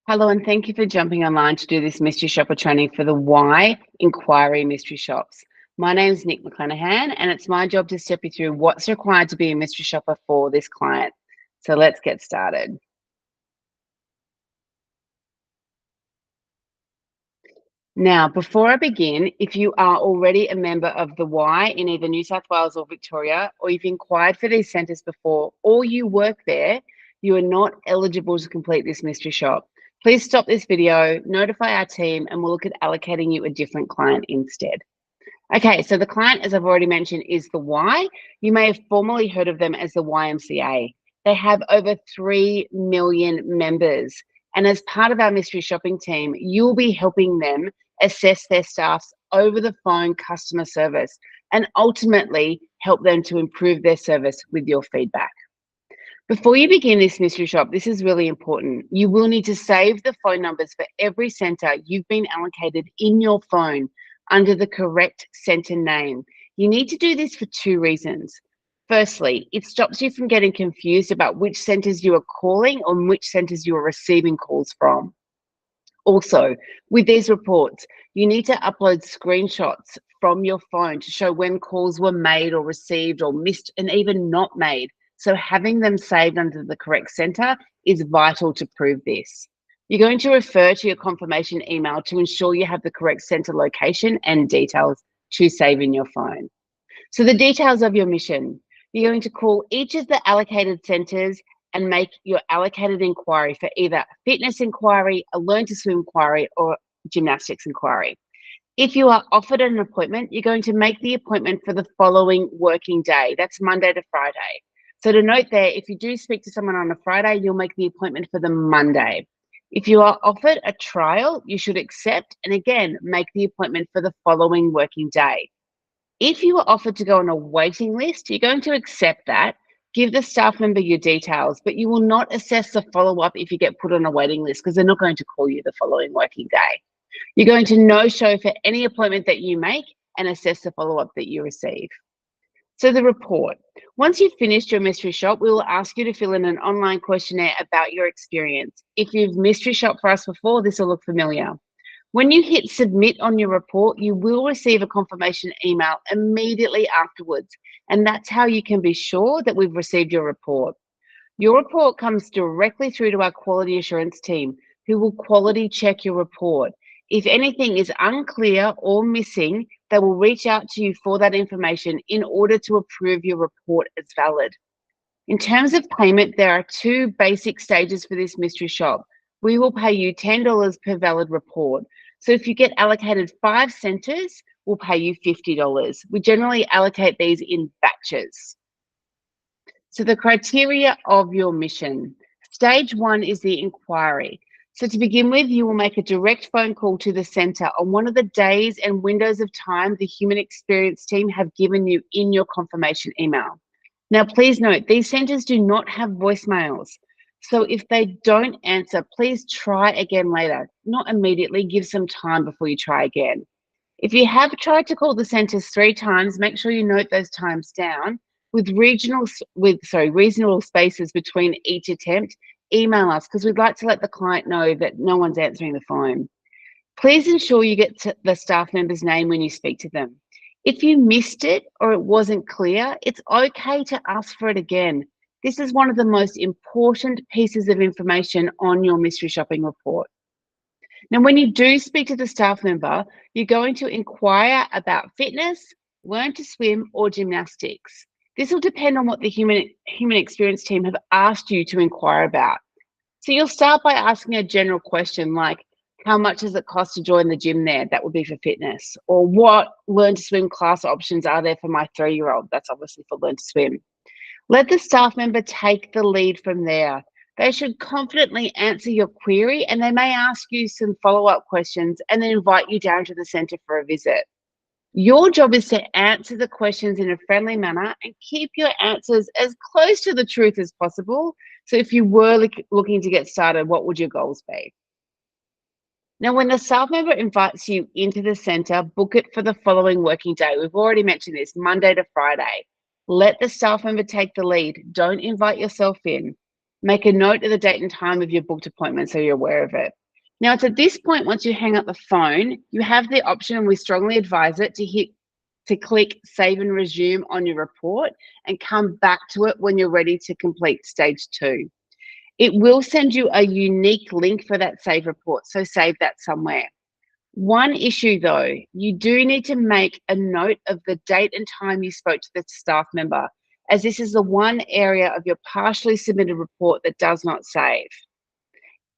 Hello, and thank you for jumping online to do this mystery shopper training for the Why Enquiry mystery shops. My name is Nick McClanahan, and it's my job to step you through what's required to be a mystery shopper for this client. So let's get started. Now, before I begin, if you are already a member of the Y in either New South Wales or Victoria, or you've inquired for these centres before, or you work there, you are not eligible to complete this mystery shop. Please stop this video, notify our team, and we'll look at allocating you a different client instead. Okay, so the client, as I've already mentioned, is the Y. You may have formerly heard of them as the YMCA. They have over 3 million members. And as part of our mystery shopping team, you'll be helping them assess their staff's over the phone customer service and ultimately help them to improve their service with your feedback. Before you begin this mystery shop, this is really important. You will need to save the phone numbers for every centre you've been allocated in your phone under the correct centre name. You need to do this for two reasons. Firstly, it stops you from getting confused about which centres you are calling or which centres you are receiving calls from. Also, with these reports, you need to upload screenshots from your phone to show when calls were made or received or missed and even not made. So having them saved under the correct centre is vital to prove this. You're going to refer to your confirmation email to ensure you have the correct centre location and details to save in your phone. So the details of your mission, you're going to call each of the allocated centres and make your allocated inquiry for either a fitness inquiry, a learn to swim inquiry, or gymnastics inquiry. If you are offered an appointment, you're going to make the appointment for the following working day. That's Monday to Friday. So to note there, if you do speak to someone on a Friday, you'll make the appointment for the Monday. If you are offered a trial, you should accept and again, make the appointment for the following working day. If you are offered to go on a waiting list, you're going to accept that, give the staff member your details, but you will not assess the follow-up if you get put on a waiting list because they're not going to call you the following working day. You're going to no-show for any appointment that you make and assess the follow-up that you receive. So the report. Once you've finished your mystery shop, we will ask you to fill in an online questionnaire about your experience. If you've mystery shopped for us before, this will look familiar. When you hit submit on your report, you will receive a confirmation email immediately afterwards. And that's how you can be sure that we've received your report. Your report comes directly through to our quality assurance team, who will quality check your report. If anything is unclear or missing, they will reach out to you for that information in order to approve your report as valid. In terms of payment, there are two basic stages for this mystery shop. We will pay you $10 per valid report. So if you get allocated 5 centres, we'll pay you $50. We generally allocate these in batches. So the criteria of your mission. Stage 1 is the inquiry. So to begin with, you will make a direct phone call to the centre on one of the days and windows of time the human experience team have given you in your confirmation email. Now, please note, these centres do not have voicemails. So if they don't answer, please try again later. Not immediately, give some time before you try again. If you have tried to call the centres 3 times, make sure you note those times down. With reasonable spaces between each attempt, email us because we'd like to let the client know that no one's answering the phone. Please ensure you get to the staff member's name when you speak to them. If you missed it or it wasn't clear, it's okay to ask for it again. This is one of the most important pieces of information on your mystery shopping report. Now, when you do speak to the staff member, you're going to inquire about fitness, learn to swim, or gymnastics. This will depend on what the human experience team have asked you to inquire about. So you'll start by asking a general question like, how much does it cost to join the gym there? That would be for fitness. Or what learn to swim class options are there for my 3-year-old? That's obviously for learn to swim. Let the staff member take the lead from there. They should confidently answer your query and they may ask you some follow-up questions and then invite you down to the centre for a visit. Your job is to answer the questions in a friendly manner and keep your answers as close to the truth as possible. So if you were looking to get started, what would your goals be? Now, when the staff member invites you into the centre, book it for the following working day. We've already mentioned this, Monday to Friday. Let the staff member take the lead. Don't invite yourself in. Make a note of the date and time of your booked appointment so you're aware of it. Now, it's at this point, once you hang up the phone, you have the option, and we strongly advise it, to click Save and Resume on your report and come back to it when you're ready to complete stage 2. It will send you a unique link for that save report, so save that somewhere. One issue though, you do need to make a note of the date and time you spoke to the staff member, as this is the one area of your partially submitted report that does not save.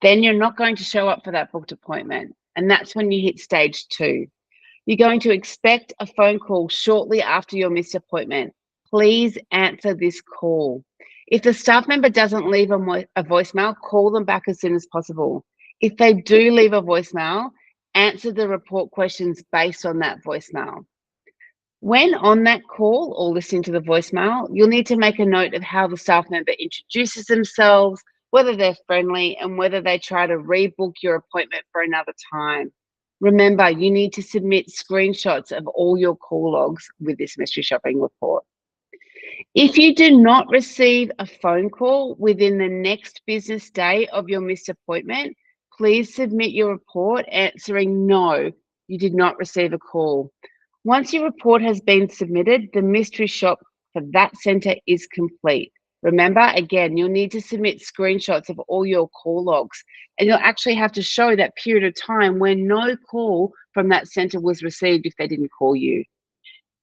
Then you're not going to show up for that booked appointment, and that's when you hit stage 2. You're going to expect a phone call shortly after your missed appointment. Please answer this call. If the staff member doesn't leave a voicemail, call them back as soon as possible. If they do leave a voicemail, answer the report questions based on that voicemail. When on that call or listening to the voicemail, you'll need to make a note of how the staff member introduces themselves, whether they're friendly, and whether they try to rebook your appointment for another time. Remember, you need to submit screenshots of all your call logs with this mystery shopping report. If you do not receive a phone call within the next business day of your missed appointment, please submit your report answering no, you did not receive a call. Once your report has been submitted, the mystery shop for that centre is complete. Remember, again, you'll need to submit screenshots of all your call logs, and you'll actually have to show that period of time when no call from that centre was received if they didn't call you.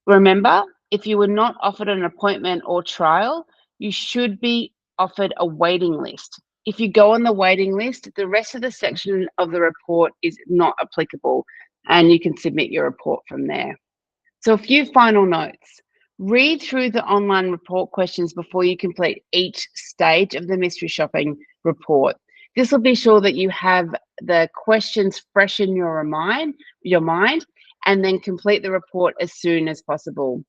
Remember, if you were not offered an appointment or trial, you should be offered a waiting list. If you go on the waiting list, the rest of the section of the report is not applicable, and you can submit your report from there. So a few final notes. Read through the online report questions before you complete each stage of the mystery shopping report. This will be sure that you have the questions fresh in your mind, and then complete the report as soon as possible.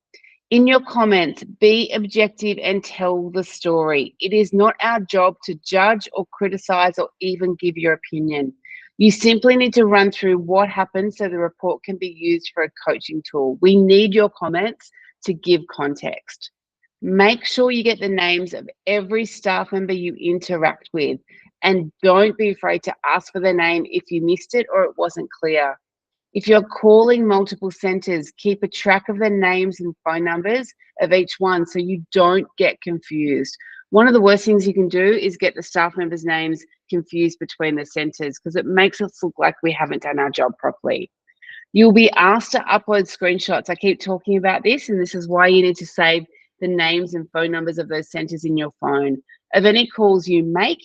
In your comments, be objective and tell the story. It is not our job to judge or criticize or even give your opinion. You simply need to run through what happened so the report can be used for a coaching tool. We need your comments to give context. Make sure you get the names of every staff member you interact with, and don't be afraid to ask for their name if you missed it or it wasn't clear. If you're calling multiple centres, keep a track of the names and phone numbers of each one so you don't get confused. One of the worst things you can do is get the staff members' names confused between the centres, because it makes us look like we haven't done our job properly. You'll be asked to upload screenshots. I keep talking about this, and this is why you need to save the names and phone numbers of those centres in your phone, of any calls you make,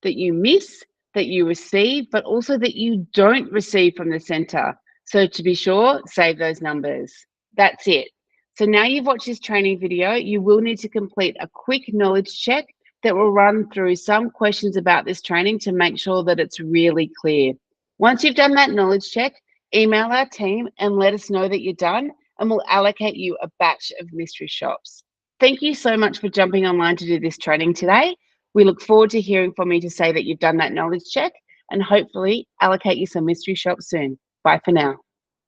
that you miss, that you receive, but also that you don't receive from the centre. So to be sure, save those numbers. That's it. So now you've watched this training video, you will need to complete a quick knowledge check that will run through some questions about this training to make sure that it's really clear. Once you've done that knowledge check, email our team and let us know that you're done, and we'll allocate you a batch of mystery shops. Thank you so much for jumping online to do this training today. We look forward to hearing from you to say that you've done that knowledge check, and hopefully allocate you some mystery shops soon. Bye for now.